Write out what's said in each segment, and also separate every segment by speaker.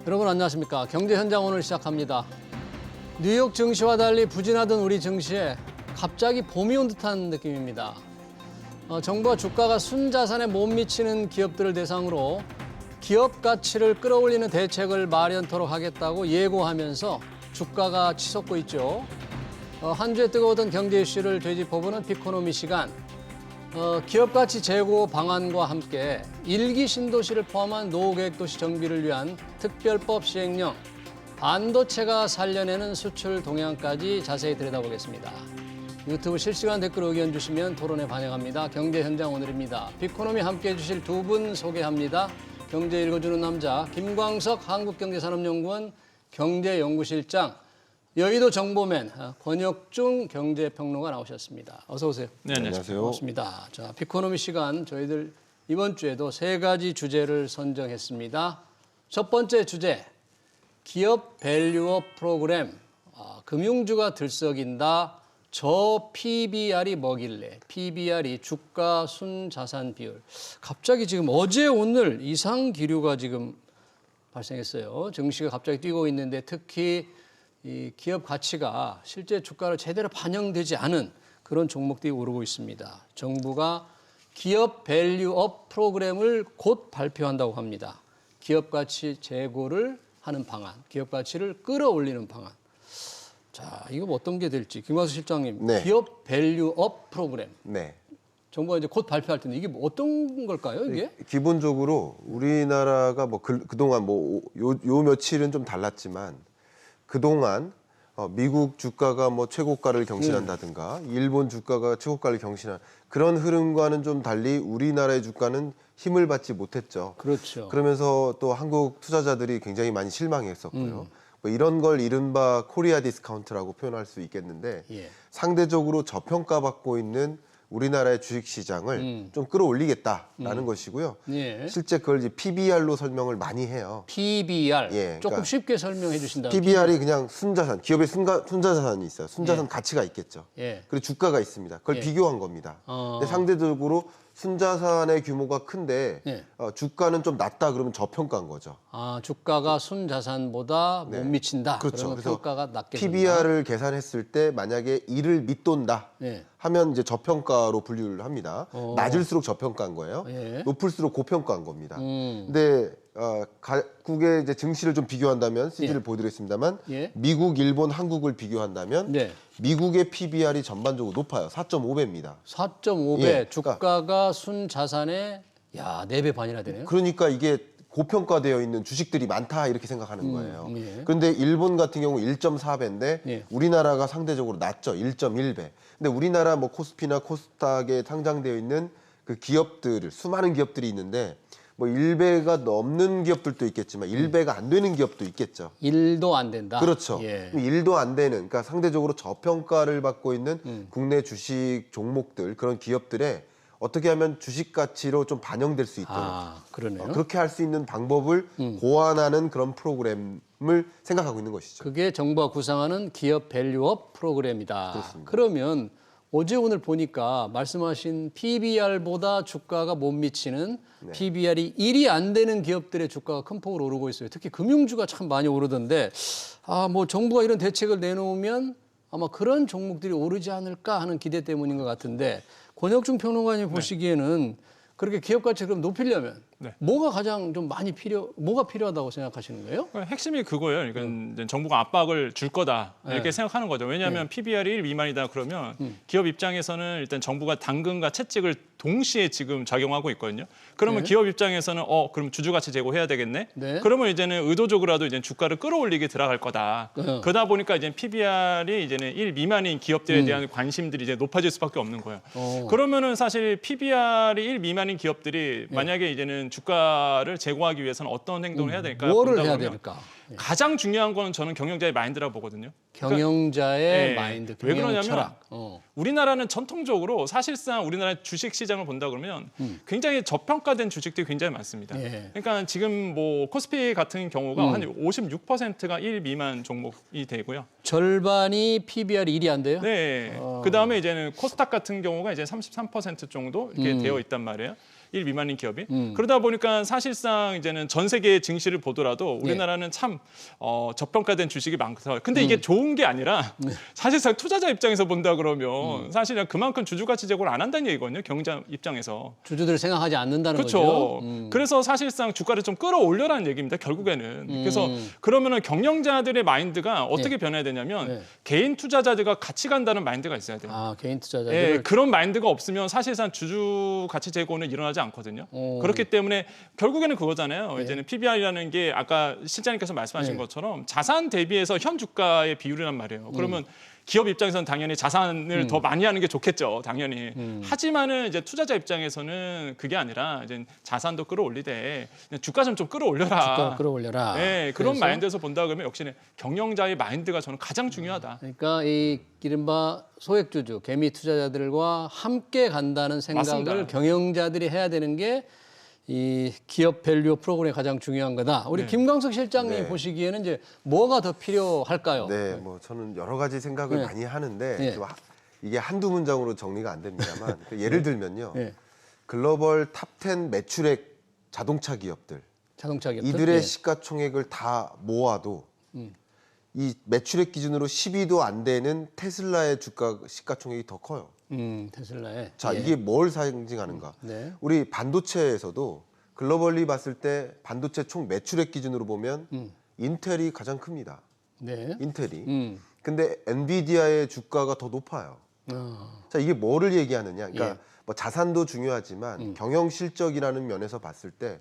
Speaker 1: 여러분 안녕하십니까. 경제현장 오늘 시작합니다. 뉴욕 증시와 달리 부진하던 우리 증시에 갑자기 봄이 온 듯한 느낌입니다. 정부가 주가가 순자산에 못 미치는 기업들을 대상으로 기업 가치를 끌어올리는 대책을 마련토록 하겠다고 예고하면서 주가가 치솟고 있죠. 한 주에 뜨거웠던 경제 이슈를 되짚어보는 빅코노미 시간. 기업 가치 제고 방안과 함께 일기 신도시를 포함한 노후계획도시 정비를 위한 특별법 시행령, 반도체가 살려내는 수출 동향까지 자세히 들여다보겠습니다. 유튜브 실시간 댓글 의견 주시면 토론에 반영합니다. 경제 현장 오늘입니다. 빅코노미 함께해 주실 두 분 소개합니다. 경제 읽어주는 남자 김광석 한국경제산업연구원 경제연구실장, 여의도 정보맨 권혁중 경제평론가 나오셨습니다. 어서 오세요.
Speaker 2: 네, 안녕하세요.
Speaker 1: 반갑습니다. 자, 빅코노미 시간 저희들 이번 주에도 세 가지 주제를 선정했습니다. 첫 번째 주제, 기업 밸류업 프로그램, 금융주가 들썩인다. 저 PBR이 뭐길래? PBR이 주가 순자산 비율. 갑자기 지금 어제 오늘 이상 기류가 지금 발생했어요. 증시가 갑자기 뛰고 있는데 특히 이 기업 가치가 실제 주가를 제대로 반영되지 않은 그런 종목들이 오르고 있습니다. 정부가 기업 밸류업 프로그램을 곧 발표한다고 합니다. 기업 가치 제고를 하는 방안, 기업 가치를 끌어올리는 방안. 자, 이거 어떤 게 될지 김광수 실장님,
Speaker 3: 네.
Speaker 1: 기업 밸류업 프로그램.
Speaker 3: 네.
Speaker 1: 정부가 이제 곧 발표할 텐데 이게 어떤 걸까요, 이게?
Speaker 3: 기본적으로 우리나라가 뭐 그동안 요 며칠은 좀 달랐지만 그동안 미국 주가가 뭐 최고가를 경신한다든가 일본 주가가 최고가를 경신한 그런 흐름과는 좀 달리 우리나라의 주가는 힘을 받지 못했죠.
Speaker 1: 그렇죠.
Speaker 3: 그러면서 또 한국 투자자들이 굉장히 많이 실망했었고요. 뭐 이런 걸 이른바 코리아 디스카운트라고 표현할 수 있겠는데
Speaker 1: 예.
Speaker 3: 상대적으로 저평가받고 있는 우리나라의 주식시장을 좀 끌어올리겠다라는 것이고요.
Speaker 1: 예.
Speaker 3: 실제 그걸 이제 PBR로 설명을 많이 해요.
Speaker 1: PBR.
Speaker 3: 예,
Speaker 1: 조금
Speaker 3: 그러니까
Speaker 1: 쉽게 설명해 주신다면.
Speaker 3: PBR이 그냥 순자산, 기업의 순자산이 있어요. 순자산
Speaker 1: 예.
Speaker 3: 가치가 있겠죠.
Speaker 1: 예.
Speaker 3: 그리고 주가가 있습니다. 그걸
Speaker 1: 예.
Speaker 3: 비교한 겁니다. 근데 상대적으로 순자산의 규모가 큰데
Speaker 1: 예.
Speaker 3: 주가는 좀 낮다 그러면 저평가인 거죠.
Speaker 1: 주가가 순자산보다 못 미친다.
Speaker 3: 그렇죠.
Speaker 1: 그러면
Speaker 3: 그래서
Speaker 1: 평가가 낮게
Speaker 3: PBR을 계산했을 때 만약에 이를 밑돈다
Speaker 1: 예.
Speaker 3: 하면 이제 저평가로 분류를 합니다. 낮을수록 저평가인 거예요.
Speaker 1: 예.
Speaker 3: 높을수록 고평가인 겁니다. 근데 각국의 이제 증시를 좀 비교한다면 CG를 보여드리겠습니다만
Speaker 1: 예.
Speaker 3: 미국, 일본, 한국을 비교한다면
Speaker 1: 네.
Speaker 3: 미국의 PBR이 전반적으로 높아요. 4.5배입니다.
Speaker 1: 4.5배.
Speaker 3: 예,
Speaker 1: 주가가 순자산의 4배 반이나 되네요.
Speaker 3: 그러니까 이게 고평가되어 있는 주식들이 많다 이렇게 생각하는 거예요.
Speaker 1: 예.
Speaker 3: 그런데 일본 같은 경우 1.4배인데
Speaker 1: 예.
Speaker 3: 우리나라가 상대적으로 낮죠. 1.1배. 근데 우리나라 뭐 코스피나 코스닥에 상장되어 있는 그 기업들, 수많은 기업들이 있는데 뭐 1배가 넘는 기업들도 있겠지만 1배가 안 되는 기업도 있겠죠.
Speaker 1: 1도 안 된다.
Speaker 3: 그렇죠.
Speaker 1: 예.
Speaker 3: 1도 안 되는, 그러니까 상대적으로 저평가를 받고 있는 국내 주식 종목들, 그런 기업들의 어떻게 하면 주식 가치로 좀 반영될 수 있도록
Speaker 1: 그러네요.
Speaker 3: 그렇게 할 수 있는 방법을 고안하는 그런 프로그램을 생각하고 있는 것이죠.
Speaker 1: 그게 정부가 구상하는 기업 밸류업 프로그램이다.
Speaker 3: 그렇습니다.
Speaker 1: 그러면 어제 오늘 보니까 말씀하신 PBR보다 주가가 못 미치는 PBR이 1이 안 되는 기업들의 주가가 큰 폭으로 오르고 있어요. 특히 금융주가 참 많이 오르던데 뭐 정부가 이런 대책을 내놓으면 아마 그런 종목들이 오르지 않을까 하는 기대 때문인 것 같은데 권혁중 평론가님 보시기에는 그렇게 기업 가치 그럼 높이려면 뭐가 가장 좀 뭐가 필요하다고 생각하시는 거예요?
Speaker 2: 핵심이 그거예요. 그러니까 이제 정부가 압박을 줄 거다 이렇게 생각하는 거죠. 왜냐하면 PBR이 1 미만이다 그러면 기업 입장에서는 일단 정부가 당근과 채찍을 동시에 지금 작용하고 있거든요. 그러면 기업 입장에서는 그럼 주주가치 제고해야 되겠네.
Speaker 1: 네.
Speaker 2: 그러면 이제는 의도적으로라도 이제 주가를 끌어올리게 들어갈 거다. 그러다 보니까 이제 PBR이 이제는 1 미만인 기업들에 대한 관심들이 이제 높아질 수밖에 없는 거예요. 그러면은 사실 PBR이 1 미만인 기업들이 만약에 이제는 주가를 제고하기 위해서는 어떤 행동을 해야 될까?
Speaker 1: 뭐를 해야 될까?
Speaker 2: 가장 중요한 거는 저는 경영자의 마인드라고 보거든요.
Speaker 1: 경영자의
Speaker 2: 그러니까,
Speaker 1: 마인드,
Speaker 2: 왜
Speaker 1: 경영
Speaker 2: 그러냐면
Speaker 1: 철학.
Speaker 2: 우리나라는 전통적으로 사실상 우리나라 주식 시장을 본다 그러면 굉장히 저평가된 주식들이 굉장히 많습니다.
Speaker 1: 예.
Speaker 2: 그러니까 지금 뭐 코스피 같은 경우가 한 56%가 1 미만 종목이 되고요.
Speaker 1: 절반이 PBR이 1이 안 돼요?
Speaker 2: 네. 그다음에 이제는 코스닥 같은 경우가 이제 33% 정도 이렇게 되어 있단 말이에요. 1 미만인 기업이. 그러다 보니까 사실상 이제는 전 세계 증시를 보더라도 우리나라는 참 저평가된 주식이 많다. 근데 이게 좋은 게 아니라 사실상 투자자 입장에서 본다 그러면 사실 그만큼 주주가치 제고를 안 한다는 얘기거든요. 경자 입장에서.
Speaker 1: 주주들을 생각하지 않는다는
Speaker 2: 그렇죠.
Speaker 1: 거죠.
Speaker 2: 그래서 사실상 주가를 좀 끌어올려라는 얘기입니다. 결국에는. 그래서 그러면은 경영자들의 마인드가 어떻게 변해야 되냐면 개인 투자자들과 같이 간다는 마인드가 있어야 돼요.
Speaker 1: 아, 개인 투자자들.
Speaker 2: 예, 그런 마인드가 없으면 사실상 주주 가치 제고는 일어나지 않거든요. 그렇기 때문에 결국에는 그거잖아요. 이제는 PBR이라는 게 아까 실장님께서 말씀하신 것처럼 자산 대비해서 현 주가의 비율이란 말이에요. 그러면 기업 입장에서는 당연히 자산을 더 많이 하는 게 좋겠죠, 당연히. 하지만은 이제 투자자 입장에서는 그게 아니라 이제 자산도 끌어올리되 주가 좀 끌어올려라.
Speaker 1: 주가 끌어올려라.
Speaker 2: 네, 그런
Speaker 1: 그래서?
Speaker 2: 마인드에서 본다 그러면 역시 경영자의 마인드가 저는 가장 중요하다.
Speaker 1: 그러니까 이 이른바 소액주주, 개미 투자자들과 함께 간다는 생각을
Speaker 2: 맞습니다.
Speaker 1: 경영자들이 해야 되는 게 이 기업 밸류 프로그램이 가장 중요한 거다. 우리 김광석 실장님 보시기에는 이제 뭐가 더 필요할까요?
Speaker 3: 네, 뭐 저는 여러 가지 생각을 많이 하는데 좀 이게 한두 문장으로 정리가 안 됩니다만 예를 들면요. 글로벌 탑10 매출액 자동차 기업들
Speaker 1: 자동차 기업들.
Speaker 3: 이들의 시가총액을 다 모아도 이 매출액 기준으로 10위도 안 되는 테슬라의 주가 시가총액이 더 커요.
Speaker 1: 테슬라에.
Speaker 3: 자, 이게 뭘 상징하는가?
Speaker 1: 네.
Speaker 3: 우리 반도체에서도 글로벌리 봤을 때 반도체 총 매출액 기준으로 보면 인텔이 가장 큽니다.
Speaker 1: 네.
Speaker 3: 인텔이. 근데 엔비디아의 주가가 더 높아요. 자, 이게 뭐를 얘기하느냐? 그러니까 뭐 자산도 중요하지만 경영 실적이라는 면에서 봤을 때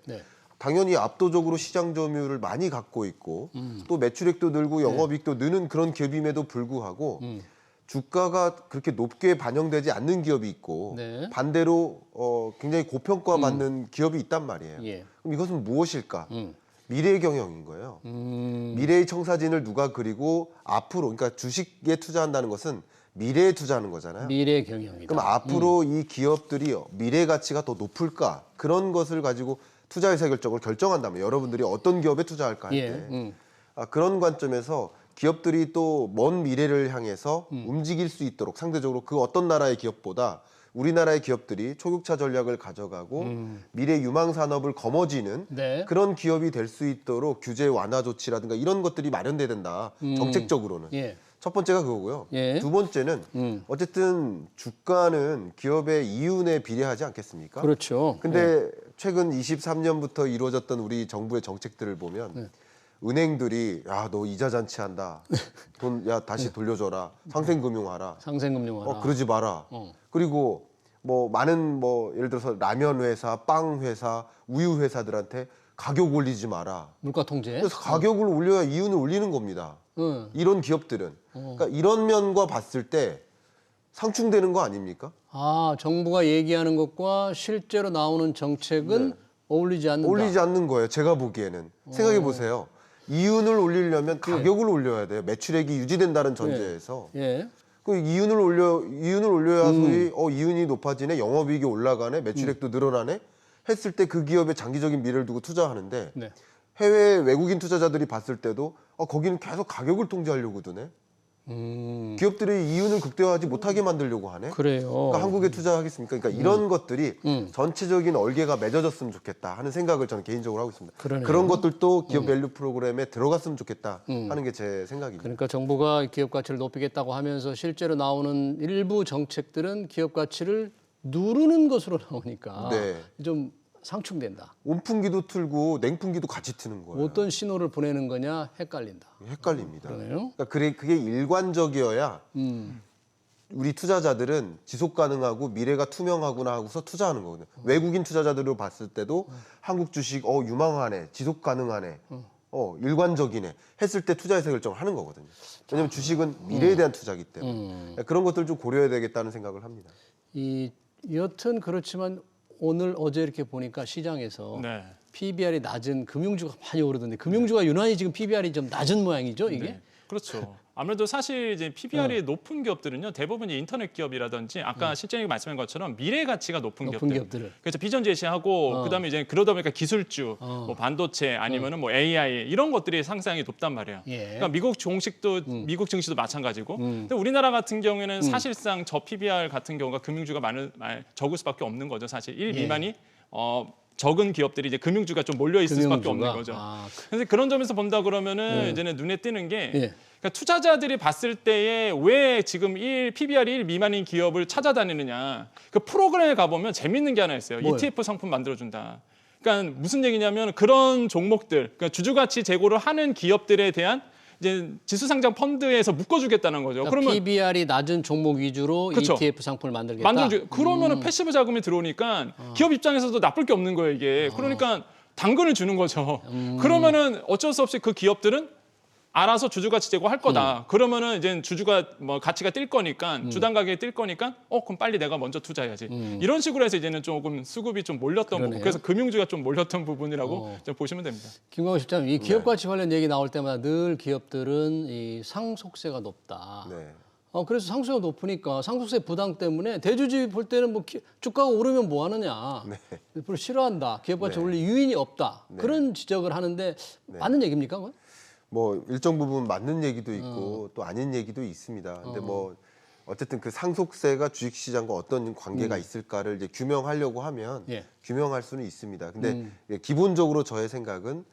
Speaker 3: 당연히 압도적으로 시장 점유율을 많이 갖고 있고 또 매출액도 늘고 영업이익도 느는 그런 기업임에도 불구하고 주가가 그렇게 높게 반영되지 않는 기업이 있고 반대로 굉장히 고평가받는 기업이 있단 말이에요. 그럼 이것은 무엇일까? 미래 경영인 거예요. 미래의 청사진을 누가 그리고 앞으로 그러니까 주식에 투자한다는 것은 미래에 투자하는 거잖아요.
Speaker 1: 미래 경영이다.
Speaker 3: 그럼 앞으로 이 기업들이 미래 가치가 더 높을까? 그런 것을 가지고 투자 의사결정을 결정한다면 여러분들이 어떤 기업에 투자할까 할 때 그런 관점에서 기업들이 또 먼 미래를 향해서 움직일 수 있도록 상대적으로 그 어떤 나라의 기업보다 우리나라의 기업들이 초격차 전략을 가져가고 미래 유망 산업을 거머쥐는 그런 기업이 될 수 있도록 규제 완화 조치라든가 이런 것들이 마련돼야 된다. 정책적으로는. 첫 번째가 그거고요. 두 번째는 어쨌든 주가는 기업의 이윤에 비례하지 않겠습니까?
Speaker 1: 그렇죠.
Speaker 3: 근데 최근 23년부터 이루어졌던 우리 정부의 정책들을 보면 은행들이 야, 너 이자 잔치한다. 돈 야 다시 돌려줘라. 상생금융하라.
Speaker 1: 상생금융하라.
Speaker 3: 그러지 마라. 그리고 뭐 많은 뭐 예를 들어서 라면 회사, 빵 회사, 우유 회사들한테 가격 올리지 마라.
Speaker 1: 물가 통제.
Speaker 3: 그래서 가격을 올려야 이윤을 올리는 겁니다. 이런 기업들은. 그러니까 이런 면과 봤을 때 상충되는 거 아닙니까?
Speaker 1: 아, 정부가 얘기하는 것과 실제로 나오는 정책은 어울리지 않는다.
Speaker 3: 올리지 않는 거예요. 제가 보기에는. 생각해 보세요. 이윤을 올리려면 가격을 올려야 돼요. 매출액이 유지된다는 전제에서. 그 이윤을 올려야 소위 이윤이 높아지네, 영업이익이 올라가네, 매출액도 늘어나네 했을 때 그 기업의 장기적인 미래를 두고 투자하는데 해외 외국인 투자자들이 봤을 때도 거기는 계속 가격을 통제하려고 드네. 기업들이 이윤을 극대화하지 못하게 만들려고 하네.
Speaker 1: 그래요.
Speaker 3: 그러니까 한국에 투자하겠습니까? 그러니까 이런 것들이 전체적인 얼개가 맺어졌으면 좋겠다 하는 생각을 저는 개인적으로 하고 있습니다.
Speaker 1: 그러네요.
Speaker 3: 그런 것들도 기업 밸류 프로그램에 들어갔으면 좋겠다 하는 게 제 생각입니다.
Speaker 1: 그러니까 정부가 기업 가치를 높이겠다고 하면서 실제로 나오는 일부 정책들은 기업 가치를 누르는 것으로 나오니까 좀 상충된다.
Speaker 3: 온풍기도 틀고 냉풍기도 같이 트는 거예요.
Speaker 1: 어떤 신호를 보내는 거냐 헷갈린다.
Speaker 3: 헷갈립니다.
Speaker 1: 그러네요.
Speaker 3: 그러니까 그게 일관적이어야 우리 투자자들은 지속 가능하고 미래가 투명하구나 하고서 투자하는 거거든요. 외국인 투자자들을 봤을 때도 한국 주식 유망하네, 지속 가능하네, 일관적이네 했을 때 투자에서 결정을 하는 거거든요. 왜냐하면 주식은 미래에 대한 투자이기 때문에 그런 것들 좀 고려해야 되겠다는 생각을 합니다.
Speaker 1: 여튼 그렇지만 오늘 어제 이렇게 보니까 시장에서 PBR이 낮은 금융주가 많이 오르던데 금융주가 유난히 지금 PBR이 좀 낮은 모양이죠, 이게?
Speaker 2: 그렇죠. 아무래도 사실 이제 PBR이 높은 기업들은요 대부분 이제 인터넷 기업이라든지 아까 실장님이 말씀한 것처럼 미래 가치가 높은 기업들. 그래서 비전 제시하고 그다음에 이제 그러다 보니까 기술주, 뭐 반도체 아니면은 뭐 AI 이런 것들이 상승이 높단 말이에요. 그러니까 미국 종식도 미국 증시도 마찬가지고. 근데 우리나라 같은 경우에는 사실상 저 PBR 같은 경우가 금융주가 적을 수밖에 없는 거죠. 사실 1 미만이 적은 기업들이 이제 금융주가 좀 몰려 있을 수밖에 없는
Speaker 1: 금융주가?
Speaker 2: 거죠. 그래서 그런 점에서 본다 그러면은 이제는 눈에 띄는 게
Speaker 1: 예.
Speaker 2: 그러니까 투자자들이 봤을 때에 왜 지금 PBR이 1 미만인 기업을 찾아다니느냐. 그 프로그램에 가보면 재밌는 게 하나 있어요.
Speaker 1: 뭐예요?
Speaker 2: ETF 상품 만들어준다. 그러니까 무슨 얘기냐면 그런 종목들, 그러니까 주주가치 제고를 하는 기업들에 대한 이제 지수상장 펀드에서 묶어주겠다는 거죠.
Speaker 1: 그러니까
Speaker 2: 그러면
Speaker 1: PBR이 낮은 종목 위주로
Speaker 2: 그쵸.
Speaker 1: ETF 상품을 만들겠다.
Speaker 2: 그러면은 패시브 자금이 들어오니까 기업 입장에서도 나쁠 게 없는 거예요, 이게. 그러니까 당근을 주는 거죠. 그러면은 어쩔 수 없이 그 기업들은 알아서 주주가치 제고할 거다. 그러면은 이제 주주가 뭐 가치가 뛸 거니까 주당 가격이 뛸 거니까 그럼 빨리 내가 먼저 투자해야지. 이런 식으로 해서 이제는 조금 수급이 좀 몰렸던 부분. 그래서 금융주가 좀 몰렸던 부분이라고 좀 보시면 됩니다.
Speaker 1: 김광호 실장님, 이 기업 가치 관련 얘기 나올 때마다 늘 기업들은 이 상속세가 높다.
Speaker 3: 네.
Speaker 1: 그래서 상속세가 높으니까 상속세 부담 때문에 대주주 볼 때는 뭐 주가가 오르면 뭐 하느냐. 별로 싫어한다. 기업 가치 올릴 유인이 없다. 그런 지적을 하는데 맞는 얘기입니까? 그건?
Speaker 3: 뭐 일정 부분 맞는 얘기도 있고 또 아닌 얘기도 있습니다. 근데 뭐 어쨌든 그 상속세가 주식시장과 어떤 관계가 있을까를 이제 규명하려고 하면
Speaker 1: 예.
Speaker 3: 규명할 수는 있습니다. 근데 기본적으로 저의 생각은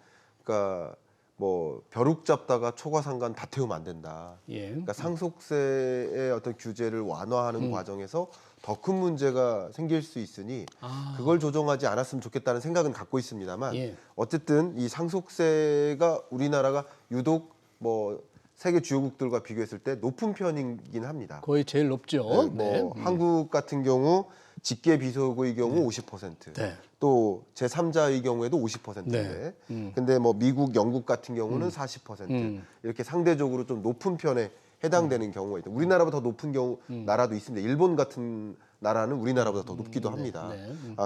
Speaker 3: 그러니까 뭐 벼룩 잡다가 초과상관 다 태우면 안 된다.
Speaker 1: 예.
Speaker 3: 그러니까 상속세의 어떤 규제를 완화하는 과정에서 더 큰 문제가 생길 수 있으니 그걸 조정하지 않았으면 좋겠다는 생각은 갖고 있습니다만
Speaker 1: 예.
Speaker 3: 어쨌든 이 상속세가 우리나라가 유독 뭐 세계 주요국들과 비교했을 때 높은 편이긴 합니다.
Speaker 1: 거의 제일 높죠.
Speaker 3: 뭐 한국 같은 경우 직계 비속의 경우 50%,
Speaker 1: 네.
Speaker 3: 또 제3자의 경우에도 50%인데, 근데 뭐 미국, 영국 같은 경우는 40% 이렇게 상대적으로 좀 높은 편에 해당되는 경우가 있다. 우리나라보다 더 높은 경우 나라도 있습니다. 일본 같은 나라는 우리나라보다 더 높기도 합니다.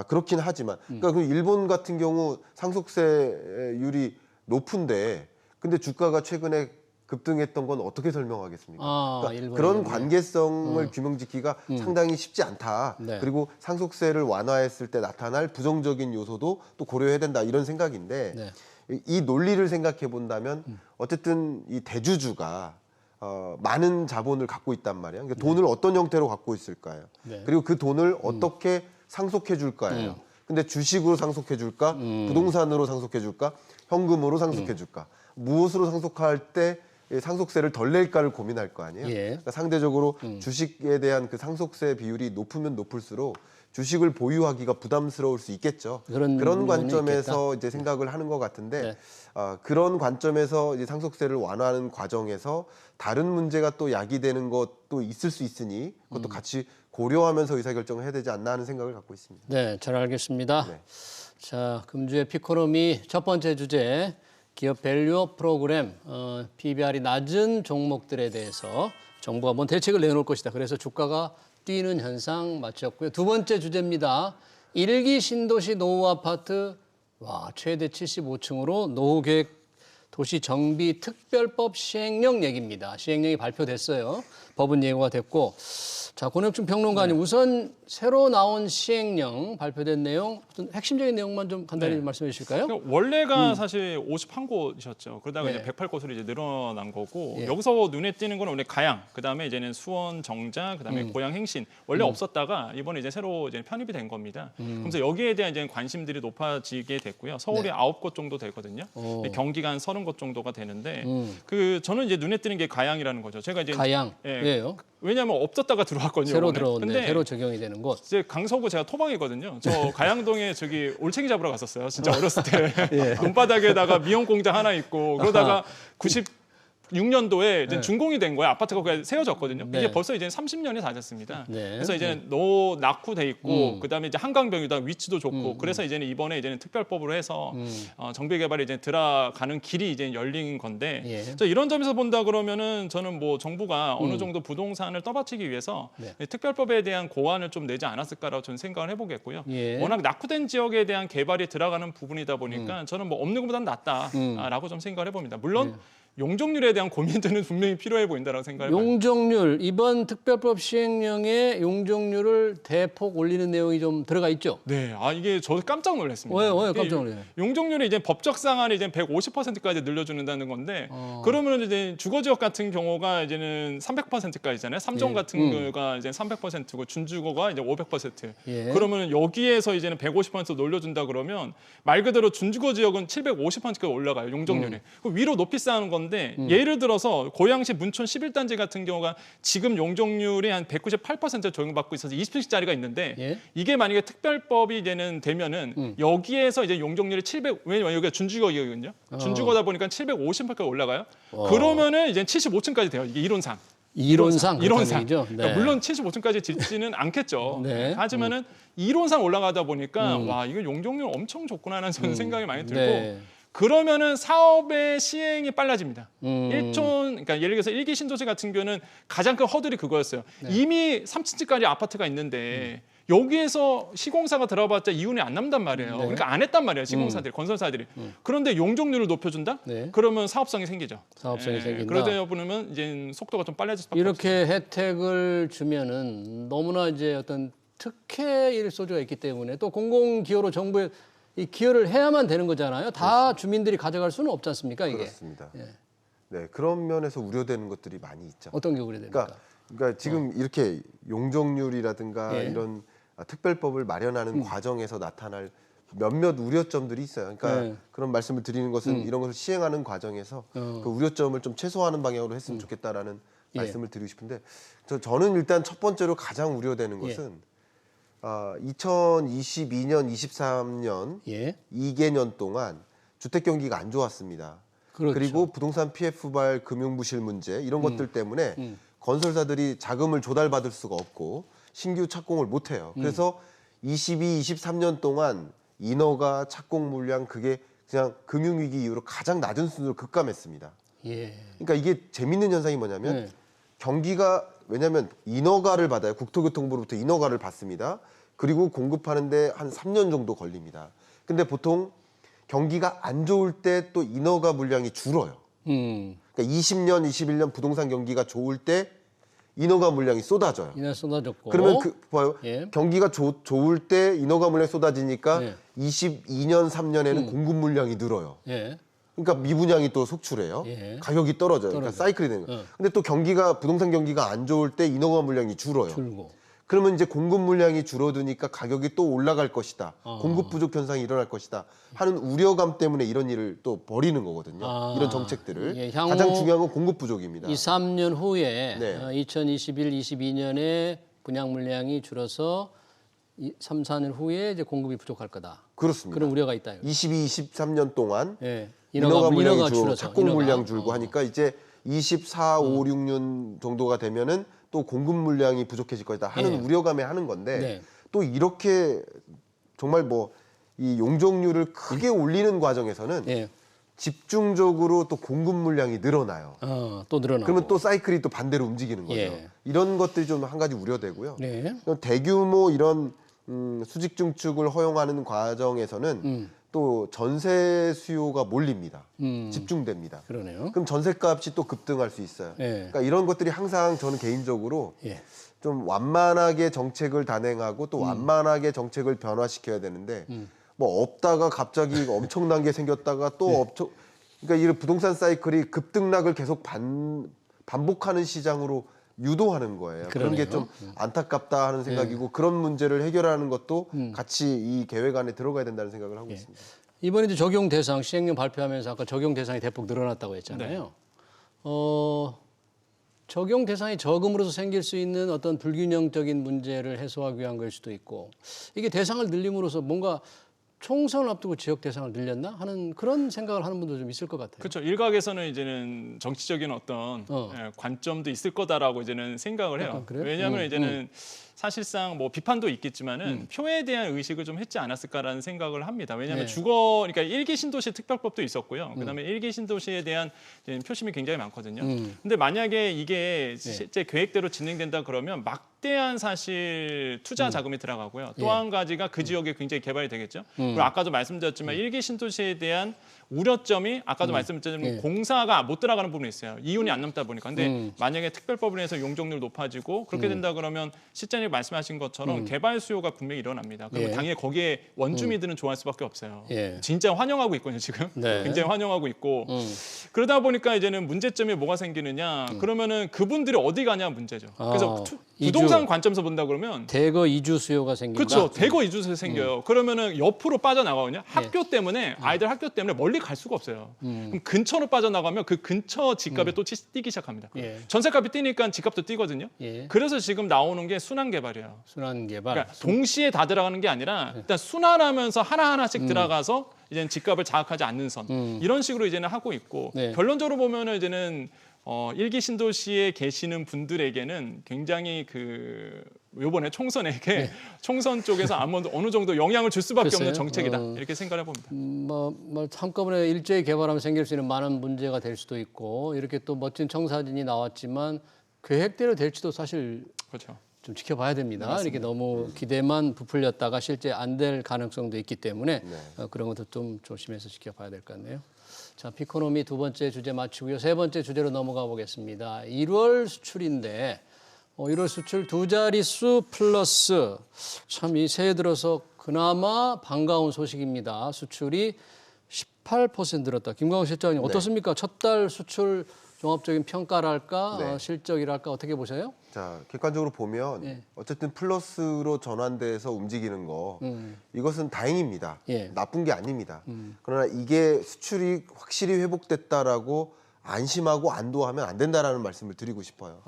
Speaker 3: 그렇긴 하지만, 그러니까 그 일본 같은 경우 상속세율이 높은데, 근데 주가가 최근에 급등했던 건 어떻게 설명하겠습니까? 그러니까 그런 관계성을 규명짓기가 상당히 쉽지 않다.
Speaker 1: 네.
Speaker 3: 그리고 상속세를 완화했을 때 나타날 부정적인 요소도 또 고려해야 된다 이런 생각인데 이 논리를 생각해 본다면 어쨌든 이 대주주가 많은 자본을 갖고 있단 말이에요. 그러니까 돈을 어떤 형태로 갖고 있을까요? 그리고 그 돈을 어떻게 상속해 줄까요? 근데 주식으로 상속해 줄까? 부동산으로 상속해 줄까? 현금으로 상속해 줄까? 무엇으로 상속할 때 상속세를 덜 낼까를 고민할 거 아니에요. 그러니까 상대적으로 주식에 대한 그 상속세 비율이 높으면 높을수록 주식을 보유하기가 부담스러울 수 있겠죠. 그런 관점에서 이제 생각을 하는 것 같은데 그런 관점에서 이제 상속세를 완화하는 과정에서 다른 문제가 또 야기되는 것도 있을 수 있으니 그것도 같이 고려하면서 의사결정을 해야 되지 않나 하는 생각을 갖고 있습니다.
Speaker 1: 네, 잘 알겠습니다.
Speaker 3: 네.
Speaker 1: 자, 금주의 피코노미 첫 번째 주제. 기업 밸류업 프로그램, PBR이 낮은 종목들에 대해서 정부가 뭔 대책을 내놓을 것이다. 그래서 주가가 뛰는 현상 마쳤고요. 두 번째 주제입니다. 1기 신도시 노후 아파트 최대 75층으로 노후계획 도시 정비 특별법 시행령 얘기입니다. 시행령이 발표됐어요. 법은 예고가 됐고. 자, 권혁준 평론가님, 우선 새로 나온 시행령 발표된 내용, 어떤 핵심적인 내용만 좀 간단히 말씀해 주실까요?
Speaker 2: 그러니까 원래가 사실 51곳이셨죠. 그러다가 이제 108곳으로 이제 늘어난 거고 여기서 눈에 띄는 건 원래 가양, 그다음에 이제는 수원, 정자, 그다음에 고양, 행신 원래 없었다가 이번에 이제 새로 이제 편입이 된 겁니다. 그래서 여기에 대한 이제 관심들이 높아지게 됐고요. 서울이 9곳 정도 되거든요. 경기가 한 30곳 정도가 되는데 그 저는 이제 눈에 띄는 게 가양이라는 거죠. 제가 이제
Speaker 1: 가양. 왜요?
Speaker 2: 왜냐하면 없었다가 들어왔거든요.
Speaker 1: 새로
Speaker 2: 이번에.
Speaker 1: 들어온데
Speaker 2: 근데
Speaker 1: 새로 적용이 되는 곳.
Speaker 2: 이제 강서구 제가 토박이거든요. 저 가양동에 저기 올챙이 잡으러 갔었어요. 진짜 어렸을 때 논바닥에다가 미용 공장 하나 있고 그러다가 96년도에 이제 준공이 된 거예요. 아파트가 거기 세워졌거든요. 이제 벌써 이제 30년이 다 됐습니다. 그래서 이제는 낙후돼 있고 그다음에 이제 한강병유다 위치도 좋고 그래서 이제는 이번에 이제는 특별법으로 해서 정비 개발이 이제 들어가는 길이 이제 열린 건데 이런 점에서 본다 그러면은 저는 뭐 정부가 어느 정도 부동산을 떠받치기 위해서 특별법에 대한 고안을 좀 내지 않았을까라고 저는 생각을 해보겠고요. 워낙 낙후된 지역에 대한 개발이 들어가는 부분이다 보니까 저는 뭐 없는 것보다는 낫다라고 좀 생각을 해봅니다. 물론 용적률에 대한 고민들은 분명히 필요해 보인다라고 생각해요.
Speaker 1: 용적률 이번 특별법 시행령에 용적률을 대폭 올리는 내용이 좀 들어가 있죠.
Speaker 2: 네, 이게 저도 깜짝 놀랐습니다.
Speaker 1: 왜 깜짝 놀래요?
Speaker 2: 용적률이 이제 법적 상한이 이제 150%까지 늘려준다는 건데, 그러면 이제 주거 지역 같은 경우가 이제는 300%까지잖아요. 3종 같은 거가 이제 300%고 준주거가 이제 500%.
Speaker 1: 예.
Speaker 2: 그러면 여기에서 이제는 150% 놀려준다 그러면 말 그대로 준주거 지역은 750%까지 올라가요. 용적률이. 그 위로 높이 쌓는 건데 예를 들어서 고양시 문촌 11단지 같은 경우가 지금 용적률이 한 198% 적용받고 있어서 20층짜리가 있는데
Speaker 1: 예.
Speaker 2: 이게 만약에 특별법이 이제는 되면은 여기에서 이제 용적률이 700 왜냐면 여기가 준주거거든요. 준주거다 보니까 750%까지 올라가요. 그러면은 이제 75층까지 돼요. 이게 이론상.
Speaker 1: 이론상.
Speaker 2: 그러니까
Speaker 1: 네.
Speaker 2: 물론 75층까지 짓지는 않겠죠.
Speaker 1: 네.
Speaker 2: 하지만은 이론상 올라가다 보니까 와 이거 용적률 엄청 좋구나라는 저는 생각이 많이 들고
Speaker 1: 네.
Speaker 2: 그러면은 사업의 시행이 빨라집니다. 1촌 그러니까 예를 들어서 일기 신도시 같은 경우는 가장 큰 허들이 그거였어요. 이미 3층짜리 아파트가 있는데 여기에서 시공사가 들어봤자 이윤이 안 남단 말이에요.
Speaker 1: 네.
Speaker 2: 그러니까 안 했단 말이에요. 시공사들이 건설사들이. 그런데 용적률을 높여준다?
Speaker 1: 네.
Speaker 2: 그러면 사업성이 생기죠.
Speaker 1: 사업성이 생긴다.
Speaker 2: 그러다 보면 이제 속도가 좀 빨라질 수밖에 없어요.
Speaker 1: 이렇게 혜택을 주면은 너무나 이제 어떤 특혜일 소지가 있기 때문에 또 공공기여로 정부에 이 기여를 해야만 되는 거잖아요. 다 주민들이 가져갈 수는 없지 않습니까, 이게?
Speaker 3: 그렇습니다.
Speaker 1: 예.
Speaker 3: 네, 그런 면에서 우려되는 것들이 많이 있죠.
Speaker 1: 어떤 게 우려됩니까?
Speaker 3: 그러니까 지금 이렇게 용적률이라든가
Speaker 1: 예.
Speaker 3: 이런 특별법을 마련하는 과정에서 나타날 몇몇 우려점들이 있어요. 그러니까
Speaker 1: 네.
Speaker 3: 그런 말씀을 드리는 것은 이런 것을 시행하는 과정에서 그 우려점을 좀 최소화하는 방향으로 했으면 좋겠다라는
Speaker 1: 예.
Speaker 3: 말씀을 드리고 싶은데 저는 일단 첫 번째로 가장 우려되는
Speaker 1: 예.
Speaker 3: 것은 2022년, 23년
Speaker 1: 예.
Speaker 3: 2개년 동안 주택 경기가 안 좋았습니다.
Speaker 1: 그렇죠.
Speaker 3: 그리고 부동산 피해 후발 금융부실 문제 이런 것들 때문에 건설사들이 자금을 조달받을 수가 없고 신규 착공을 못 해요. 그래서 22, 23년 동안 인허가 착공 물량 그게 그냥 금융위기 이후로 가장 낮은 수준으로 급감했습니다.
Speaker 1: 예.
Speaker 3: 그러니까 이게 재밌는 현상이 뭐냐면
Speaker 1: 네.
Speaker 3: 경기가 왜냐하면 인허가를 받아요. 국토교통부로부터 인허가를 받습니다. 그리고 공급하는데 한 3년 정도 걸립니다. 근데 보통 경기가 안 좋을 때 또 인허가 물량이 줄어요. 그러니까 20년, 21년 부동산 경기가 좋을 때 인허가 물량이 쏟아져요.
Speaker 1: 이날 쏟아졌고.
Speaker 3: 그러면 봐요.
Speaker 1: 예.
Speaker 3: 경기가 좋을 때 인허가 물량이 쏟아지니까
Speaker 1: 예.
Speaker 3: 22년, 3년에는 공급 물량이 늘어요.
Speaker 1: 예.
Speaker 3: 그러니까 미분양이 또 속출해요.
Speaker 1: 예.
Speaker 3: 가격이 떨어져요. 그러니까 사이클이 되는 거예요. 근데 또 부동산 경기가 안 좋을 때 인허가 물량이 줄어요.
Speaker 1: 줄고.
Speaker 3: 그러면 이제 공급 물량이 줄어드니까 가격이 또 올라갈 것이다. 공급 부족 현상이 일어날 것이다. 하는 우려감 때문에 이런 일을 또 벌이는 거거든요. 이런 정책들을.
Speaker 1: 예, 향후
Speaker 3: 가장 중요한 건 공급 부족입니다.
Speaker 1: 2, 3년 후에
Speaker 3: 네.
Speaker 1: 2021, 22년에 분양 물량이 줄어서 3, 4년 후에 이제 공급이 부족할 거다.
Speaker 3: 그렇습니다.
Speaker 1: 그런 우려가 있다.
Speaker 3: 22, 23년 동안
Speaker 1: 예.
Speaker 3: 인허가 물량이
Speaker 1: 인허가
Speaker 3: 줄고
Speaker 1: 줄어서,
Speaker 3: 착공
Speaker 1: 인허가.
Speaker 3: 물량 줄고 하니까 이제 24, 5, 6년 정도가 되면은 또 공급 물량이 부족해질 것이다 하는
Speaker 1: 예.
Speaker 3: 우려감에 하는 건데
Speaker 1: 네.
Speaker 3: 또 이렇게 정말 뭐 이 용적률을 크게 올리는 과정에서는
Speaker 1: 예.
Speaker 3: 집중적으로 또 공급 물량이 늘어나요.
Speaker 1: 또 늘어나고.
Speaker 3: 그러면 또 사이클이 또 반대로 움직이는 거죠.
Speaker 1: 예.
Speaker 3: 이런 것들이 좀 한 가지 우려되고요.
Speaker 1: 네.
Speaker 3: 대규모 이런 수직 증축을 허용하는 과정에서는 또 전세 수요가 몰립니다. 집중됩니다.
Speaker 1: 그러네요.
Speaker 3: 그럼 전세값이 또 급등할 수 있어요.
Speaker 1: 예.
Speaker 3: 그러니까 이런 것들이 항상 저는 개인적으로
Speaker 1: 예.
Speaker 3: 좀 완만하게 정책을 단행하고 또 완만하게 정책을 변화시켜야 되는데 뭐 없다가 갑자기 엄청난 게 생겼다가 또 그러니까 이 부동산 사이클이 급등락을 계속 반복하는 시장으로 유도하는 거예요. 그런 게 좀 안타깝다 하는 생각이고 그런 문제를 해결하는 것도 같이 이 계획 안에 들어가야 된다는 생각을 하고 있습니다.
Speaker 1: 이번에 이제 적용 대상 시행령 발표하면서 아까 적용 대상이 대폭 늘어났다고 했잖아요. 적용 대상이 적음으로써 생길 수 있는 어떤 불균형적인 문제를 해소하기 위한 걸 수도 있고 이게 대상을 늘림으로써 뭔가 총선을 앞두고 지역 대상을 늘렸나 하는 그런 생각을 하는 분도 좀 있을 것 같아요.
Speaker 2: 그렇죠. 일각에서는 이제는 정치적인 어떤 관점도 있을 거다라고 이제는 생각을 해요.
Speaker 1: 그래요?
Speaker 2: 왜냐하면 이제는 사실상 뭐 비판도 있겠지만은 표에 대한 의식을 좀 했지 않았을까라는 생각을 합니다. 왜냐하면
Speaker 1: 네.
Speaker 2: 그러니까 일기 신도시 특별법도 있었고요. 그다음에 일기 신도시에 대한 표심이 굉장히 많거든요. 근데 만약에 이게 실제 계획대로 진행된다 그러면 막대한 사실 투자 자금이 들어가고요. 또 한 가지가 그 지역에 굉장히 개발이 되겠죠. 그리고 아까도 말씀드렸지만 일기 신도시에 대한 우려점이 아까도 말씀드렸지만 공사가 못 들어가는 부분이 있어요. 이윤이 안 남다 보니까. 근데 만약에 특별법을 해서 용적률 높아지고 그렇게 된다 그러면 실장님 말씀하신 것처럼 개발 수요가 분명히 일어납니다. 그러면
Speaker 1: 예.
Speaker 2: 당연히 거기에 원주민들은 좋아할 수밖에 없어요.
Speaker 1: 예.
Speaker 2: 진짜 환영하고 있거든요, 지금.
Speaker 1: 네.
Speaker 2: 굉장히 환영하고 있고. 그러다 보니까 이제는 문제점이 뭐가 생기느냐. 그러면은 그분들이 어디 가냐 문제죠. 그래서 부동산 관점에서 본다 그러면
Speaker 1: 대거 이주 수요가 생긴다.
Speaker 2: 그렇죠. 대거 이주세 생겨요. 그러면은 옆으로 빠져나가거든요. 학교 때문에 아이들 학교 때문에 멀리 갈 수가 없어요. 그럼 근처로 빠져나가면 그 근처 집값이 또 뛰기 시작합니다.
Speaker 1: 예.
Speaker 2: 전세값이 뛰니까 집값도 뛰거든요.
Speaker 1: 예.
Speaker 2: 그래서 지금 나오는 게 순환 개발이에요.
Speaker 1: 순환 개발.
Speaker 2: 그러니까 동시에 다 들어가는 게 아니라 일단 순환하면서 하나하나씩 들어가서 이제는 집값을 자극하지 않는 선 이런 식으로 이제는 하고 있고
Speaker 1: 네.
Speaker 2: 결론적으로 보면은 이제는 일기 신도시에 계시는 분들에게는 굉장히 요번에 총선에게 총선 쪽에서 아무도 어느 정도 영향을 줄 수밖에
Speaker 1: 글쎄요.
Speaker 2: 없는 정책이다 이렇게 생각해 봅니다.
Speaker 1: 뭐 한꺼번에 일제히 개발하면 생길 수 있는 많은 문제가 될 수도 있고 이렇게 또 멋진 청사진이 나왔지만 계획대로 될지도 사실
Speaker 2: 그렇죠.
Speaker 1: 좀 지켜봐야 됩니다. 이렇게 너무 기대만 부풀렸다가 실제 안 될 가능성도 있기 때문에 그런 것도 좀 조심해서 지켜봐야 될 것 같네요. 자, 피코노미 두 번째 주제 마치고요. 세 번째 주제로 넘어가 보겠습니다. 1월 수출인데 1월 수출 두 자릿수 플러스 참 이 새해 들어서 그나마 반가운 소식입니다. 수출이 18% 늘었다. 김광호 실장님 어떻습니까? 첫 달 수출 종합적인 평가랄까 실적이랄까 어떻게 보세요?
Speaker 3: 자, 객관적으로 보면 어쨌든 플러스로 전환돼서 움직이는 거 이것은 다행입니다.
Speaker 1: 예.
Speaker 3: 나쁜 게 아닙니다. 그러나 이게 수출이 확실히 회복됐다라고 안심하고 안도하면 안 된다라는 말씀을 드리고 싶어요.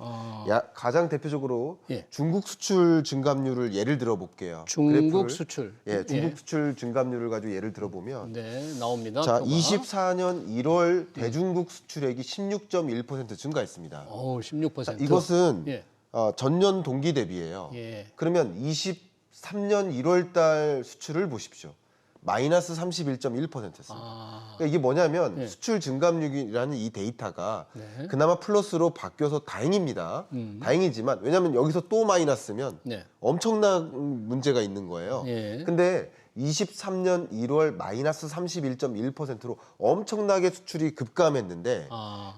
Speaker 3: 가장 대표적으로
Speaker 1: 예.
Speaker 3: 중국 수출 증감률을 예를 들어 볼게요.
Speaker 1: 중국 수출.
Speaker 3: 중국 수출 증감률을 가지고 예를 들어 보면
Speaker 1: 네, 나옵니다.
Speaker 3: 자,
Speaker 1: 표가.
Speaker 3: 24년 1월 대중국 수출액이 16.1% 증가했습니다.
Speaker 1: 16%.
Speaker 3: 자, 이것은
Speaker 1: 예.
Speaker 3: 전년 동기 대비예요.
Speaker 1: 예.
Speaker 3: 그러면 23년 1월 달 수출을 보십시오. 마이너스 31.1%였습니다. 그러니까 이게 뭐냐면 수출 증감률이라는 이 데이터가 그나마 플러스로 바뀌어서 다행입니다. 다행이지만 왜냐하면 여기서 또 마이너스면 엄청난 문제가 있는 거예요.
Speaker 1: 예.
Speaker 3: 근데 23년 1월 마이너스 31.1%로 엄청나게 수출이 급감했는데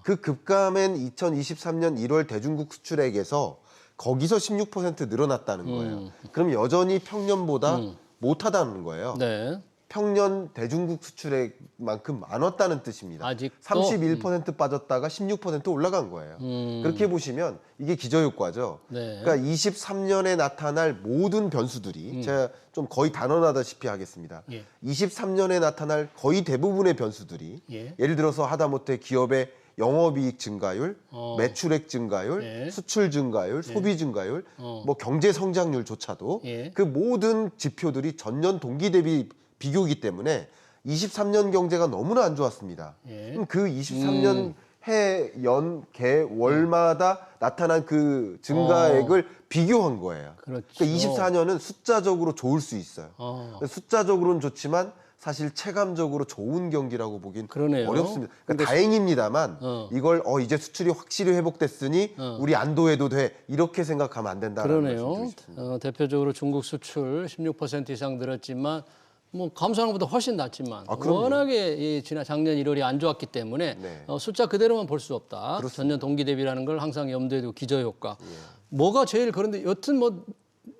Speaker 3: 그 급감한 2023년 1월 대중국 수출액에서 거기서 16% 늘어났다는 거예요. 그럼 여전히 평년보다 못하다는 거예요.
Speaker 1: 네.
Speaker 3: 평년 대중국 수출액만큼 안 왔다는 뜻입니다.
Speaker 1: 아직도?
Speaker 3: 31% 빠졌다가 16% 올라간 거예요. 그렇게 보시면 이게 기저효과죠.
Speaker 1: 네.
Speaker 3: 그러니까 23년에 나타날 모든 변수들이 제가 좀 거의 단언하다시피 하겠습니다. 23년에 나타날 거의 대부분의 변수들이 예를 들어서 하다못해 기업의 영업이익 증가율, 매출액 증가율, 수출 증가율, 소비 증가율, 뭐 경제 성장률조차도 그 모든 지표들이 전년 동기 대비 비교이기 때문에 23년 경제가 너무나 안 좋았습니다. 그럼 그 23년 해, 연, 개, 월마다 나타난 그 증가액을 비교한 거예요.
Speaker 1: 그렇죠.
Speaker 3: 그러니까 24년은 숫자적으로 좋을 수 있어요. 숫자적으로는 좋지만 사실 체감적으로 좋은 경기라고 보긴
Speaker 1: 그러네요.
Speaker 3: 어렵습니다. 그러니까 다행입니다만 이걸 이제 수출이 확실히 회복됐으니 우리 안도해도 돼 이렇게 생각하면 안 된다는 말씀
Speaker 1: 그러네요.
Speaker 3: 드리고 싶습니다.
Speaker 1: 대표적으로 중국 수출 16% 이상 늘었지만 뭐 감사한 것보다 훨씬 낫지만
Speaker 3: 그럼요.
Speaker 1: 워낙에 이 지난 작년 1월이 안 좋았기 때문에 숫자 그대로만 볼 수 없다.
Speaker 3: 그렇습니다.
Speaker 1: 전년 동기 대비라는 걸 항상 염두에 두고 기저효과. 뭐가 제일 그런데 여튼 뭐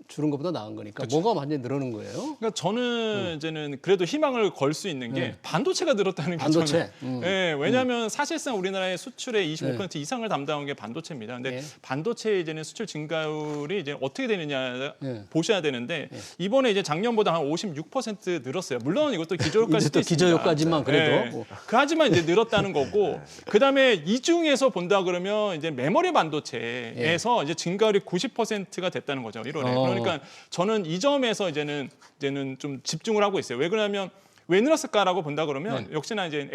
Speaker 1: 줄은 것보다 나은 거니까 뭐가 완전히 늘어는 거예요?
Speaker 2: 그러니까 저는 이제는 그래도 희망을 걸 수 있는 게 반도체가 늘었다는 게
Speaker 1: 반도체.
Speaker 2: 저는 왜냐하면 사실상 우리나라의 수출의 25% 이상을 담당한 게 반도체입니다. 근데 반도체 이제는 수출 증가율이 이제 어떻게 되느냐 보셔야 되는데 이번에 이제 작년보다 한 56% 늘었어요. 물론 이것도 기저효과일
Speaker 1: 이제
Speaker 2: 수도
Speaker 1: 또
Speaker 2: 있습니다.
Speaker 1: 기저효과지만 그래도
Speaker 2: 하지만 이제 늘었다는 거고 그다음에 이 중에서 본다 그러면 이제 메모리 반도체에서 이제 증가율이 90%가 됐다는 거죠. 1월에. 그러니까 저는 이 점에서 이제는 좀 집중을 하고 있어요. 왜 그러냐면 왜 늘었을까라고 본다 그러면 역시나 이제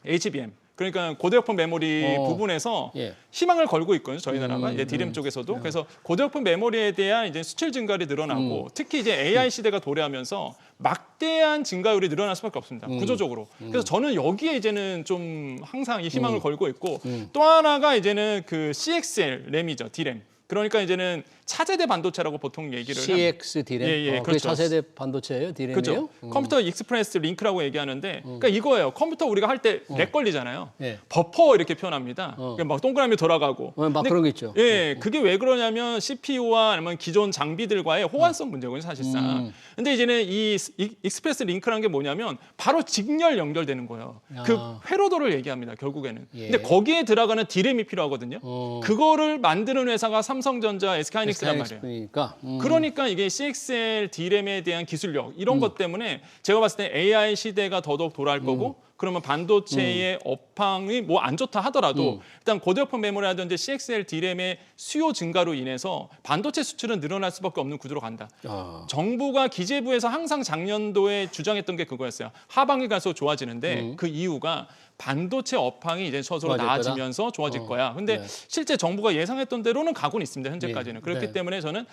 Speaker 2: HBM 그러니까 고대역폭 메모리 부분에서 희망을 걸고 있거든요. 저희 나라가 이제 디램 쪽에서도 그래서 고대역폭 메모리에 대한 이제 수출 증가율이 늘어나고 특히 이제 AI 시대가 도래하면서 막대한 증가율이 늘어날 수밖에 없습니다. 구조적으로. 그래서 저는 여기에 이제는 좀 항상 이 희망을 걸고 있고 또 하나가 이제는 그 CXL 램이죠. 디램. 그러니까 이제는 차세대 반도체라고 보통 얘기를 합니다.
Speaker 1: CX 디램. 그게
Speaker 2: 그렇죠.
Speaker 1: 차세대 반도체예요, 디램이요?
Speaker 2: 그렇죠. 컴퓨터 익스프레스 링크라고 얘기하는데, 그러니까 이거예요. 컴퓨터 우리가 할 때 렉 걸리잖아요.
Speaker 1: 예.
Speaker 2: 버퍼 이렇게 표현합니다. 그러니까 막 동그라미 돌아가고.
Speaker 1: 막
Speaker 2: 근데
Speaker 1: 그런 거 있죠.
Speaker 2: 예, 그게 왜 그러냐면 CPU와 아니면 기존 장비들과의 호환성 문제거든요, 사실상. 근데 이제는 이 익스프레스 링크라는 게 뭐냐면 바로 직렬 연결되는 거예요. 그 회로도를 얘기합니다, 결국에는.
Speaker 1: 예.
Speaker 2: 근데 거기에 들어가는 디램이 필요하거든요. 그거를 만드는 회사가 삼성전자, SK하이닉스란 말이에요.
Speaker 1: 그러니까
Speaker 2: 그러니까 이게 CXL D램에 대한 기술력 이런 것 때문에 제가 봤을 때 AI 시대가 더더욱 돌아올 거고 그러면 반도체의 업황이 뭐 안 좋다 하더라도 일단 고대역폭 메모리라든지 CXL D램의 수요 증가로 인해서 반도체 수출은 늘어날 수밖에 없는 구조로 간다. 정부가 기재부에서 항상 작년도에 주장했던 게 그거였어요. 하반기 갈수록 좋아지는데 그 이유가 반도체 업황이 이제 서서로
Speaker 1: 좋아질
Speaker 2: 나아지면서 좋아질 거야. 근데 실제 정부가 예상했던 대로는 가고는 있습니다. 현재까지는. 그렇기
Speaker 1: 네.
Speaker 2: 때문에 저는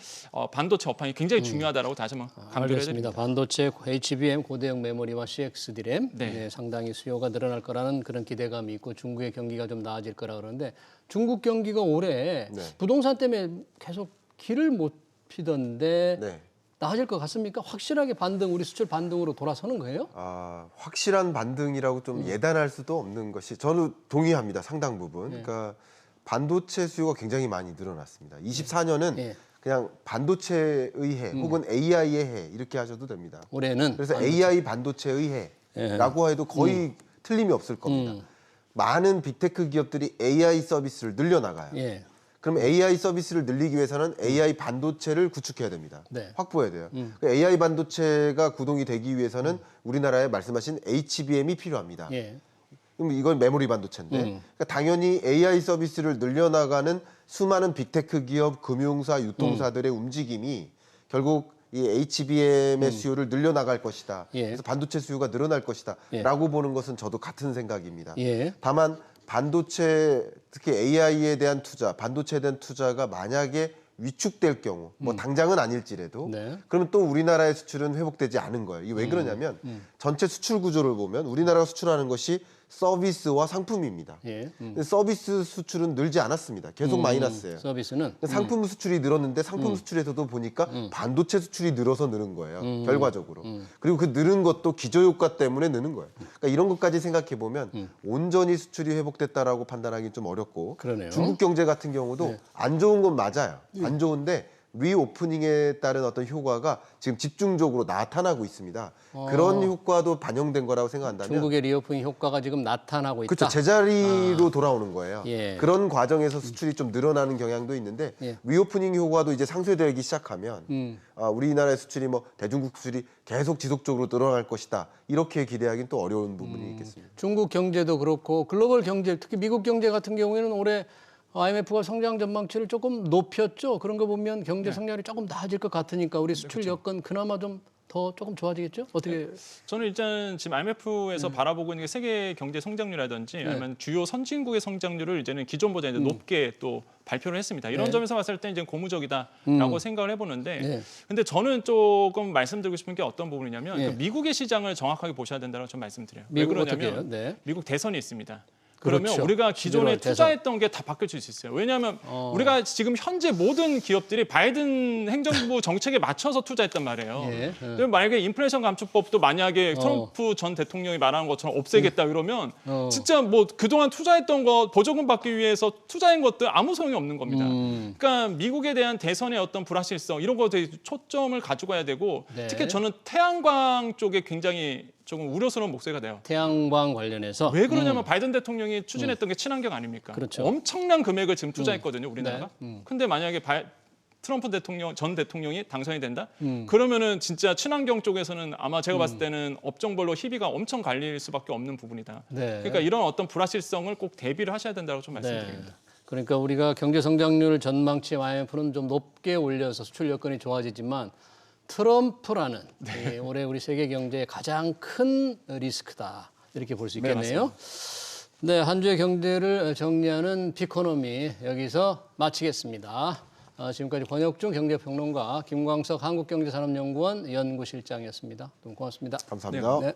Speaker 2: 반도체 업황이 굉장히 중요하다고 다시 한번 강조를
Speaker 1: 알겠습니다.
Speaker 2: 해드립니다.
Speaker 1: 반도체 HBM 고대역 메모리와 CX 디램
Speaker 2: 네.
Speaker 1: 상당히 수요가 늘어날 거라는 그런 기대감이 있고 중국의 경기가 좀 나아질 거라 그러는데 중국 경기가 올해
Speaker 3: 네.
Speaker 1: 부동산 때문에 계속 길을 못 피던데
Speaker 3: 네.
Speaker 1: 나아질 것 같습니까? 확실하게 반등, 우리 수출 반등으로 돌아서는 거예요?
Speaker 3: 확실한 반등이라고 좀 예단할 수도 없는 것이 저는 동의합니다. 상당 부분. 그러니까 반도체 수요가 굉장히 많이 늘어났습니다. 24년은
Speaker 1: 예.
Speaker 3: 그냥 반도체의 해 혹은 AI의 해 이렇게 하셔도 됩니다.
Speaker 1: 올해는
Speaker 3: 그래서 AI 반도체의 해라고 해도 거의 틀림이 없을 겁니다. 많은 빅테크 기업들이 AI 서비스를 늘려나가요.
Speaker 1: 예.
Speaker 3: 그럼 AI 서비스를 늘리기 위해서는 AI 반도체를 구축해야 됩니다.
Speaker 1: 네.
Speaker 3: 확보해야 돼요. 그 AI 반도체가 구동이 되기 위해서는 우리나라에 말씀하신 HBM이 필요합니다.
Speaker 1: 예.
Speaker 3: 그럼 이건 메모리 반도체인데 그러니까 당연히 AI 서비스를 늘려나가는 수많은 빅테크 기업, 금융사, 유통사들의 움직임이 결국 이 HBM의 수요를 늘려나갈 것이다.
Speaker 1: 예.
Speaker 3: 그래서 반도체 수요가 늘어날 것이다. 라고 보는 것은 저도 같은 생각입니다.
Speaker 1: 예.
Speaker 3: 다만 반도체 특히 AI에 대한 투자, 반도체에 대한 투자가 만약에 위축될 경우, 뭐 당장은 아닐지라도,
Speaker 1: 네.
Speaker 3: 그러면 또 우리나라의 수출은 회복되지 않은 거예요. 이게 왜 그러냐면 전체 수출 구조를 보면 우리나라가 수출하는 것이 서비스와 상품입니다.
Speaker 1: 예.
Speaker 3: 근데 서비스 수출은 늘지 않았습니다. 계속 마이너스예요.
Speaker 1: 서비스는
Speaker 3: 상품 수출이 늘었는데 상품 수출에서도 보니까 반도체 수출이 늘어서 느는 거예요. 결과적으로. 그리고 그 느는 것도 기저효과 때문에 느는 거예요. 그러니까 이런 것까지 생각해 보면 온전히 수출이 회복됐다라고 판단하기 좀 어렵고
Speaker 1: 그러네요.
Speaker 3: 중국 경제 같은 경우도 안 좋은 건 맞아요. 안 좋은데 리오프닝에 따른 어떤 효과가 지금 집중적으로 나타나고 있습니다. 그런 효과도 반영된 거라고 생각한다면
Speaker 1: 중국의 리오프닝 효과가 지금 나타나고 있다.
Speaker 3: 그렇죠. 제자리로 돌아오는 거예요.
Speaker 1: 예.
Speaker 3: 그런 과정에서 수출이 좀 늘어나는 경향도 있는데
Speaker 1: 예.
Speaker 3: 리오프닝 효과도 이제 상쇄되기 시작하면 우리나라의 수출이 뭐 대중국 수출이 계속 지속적으로 늘어날 것이다. 이렇게 기대하기는 또 어려운 부분이 있겠습니다.
Speaker 1: 중국 경제도 그렇고 글로벌 경제, 특히 미국 경제 같은 경우에는 올해 IMF가 성장 전망치를 조금 높였죠. 그런 거 보면 경제 성장이 조금 나아질 것 같으니까 우리 수출 여건 그나마 좀 더 조금 좋아지겠죠? 어떻게?
Speaker 2: 저는 일단 지금 IMF에서 바라보고 있는 게 세계 경제 성장률이라든지 아니면 주요 선진국의 성장률을 이제는 기존보다 이제 높게 또 발표를 했습니다. 이런 점에서 봤을 때 이제 고무적이다라고 생각을 해보는데, 근데 저는 조금 말씀드리고 싶은 게 어떤 부분이냐면 그 미국의 시장을 정확하게 보셔야 된다고 좀 말씀드려요. 왜
Speaker 1: 미국
Speaker 2: 그러냐면
Speaker 1: 어떻게 해요? 네.
Speaker 2: 미국 대선이 있습니다. 그러면
Speaker 1: 그렇죠.
Speaker 2: 우리가 기존에
Speaker 1: 11월 대선.
Speaker 2: 투자했던 게 다 바뀔 수 있어요. 왜냐하면 우리가 지금 현재 모든 기업들이 바이든 행정부 정책에 맞춰서 투자했단 말이에요.
Speaker 1: 예.
Speaker 2: 그럼 만약에 인플레이션 감축법도 만약에 트럼프 전 대통령이 말하는 것처럼 없애겠다 그러면 진짜 뭐 그동안 투자했던 거 보조금 받기 위해서 투자한 것들 아무 소용이 없는 겁니다. 그러니까 미국에 대한 대선의 어떤 불확실성 이런 거에 초점을 가져가야 되고
Speaker 1: 네.
Speaker 2: 특히 저는 태양광 쪽에 굉장히 조금 우려스러운 목소리가 돼요.
Speaker 1: 태양광 관련해서
Speaker 2: 왜 그러냐면 바이든 대통령이 추진했던 게 친환경 아닙니까?
Speaker 1: 그렇죠.
Speaker 2: 엄청난 금액을 지금 투자했거든요, 우리나라가. 근데 만약에 트럼프 전 대통령이 당선이 된다? 그러면은 진짜 친환경 쪽에서는 아마 제가 봤을 때는 업종별로 희비가 엄청 갈릴 수밖에 없는 부분이다.
Speaker 1: 네.
Speaker 2: 그러니까 이런 어떤 불확실성을 꼭 대비를 하셔야 된다고 좀 말씀드립니다.
Speaker 1: 네. 그러니까 우리가 경제 성장률 전망치 IMF는 좀 높게 올려서 수출 여건이 좋아지지만 트럼프라는 이 올해 우리 세계 경제의 가장 큰 리스크다. 이렇게 볼 수 있겠네요. 네, 한 주의 경제를 정리하는 피코노미 여기서 마치겠습니다. 지금까지 권혁중 경제평론가, 김광석 한국경제산업연구원 연구실장이었습니다. 너무 고맙습니다.
Speaker 3: 감사합니다.
Speaker 1: 네.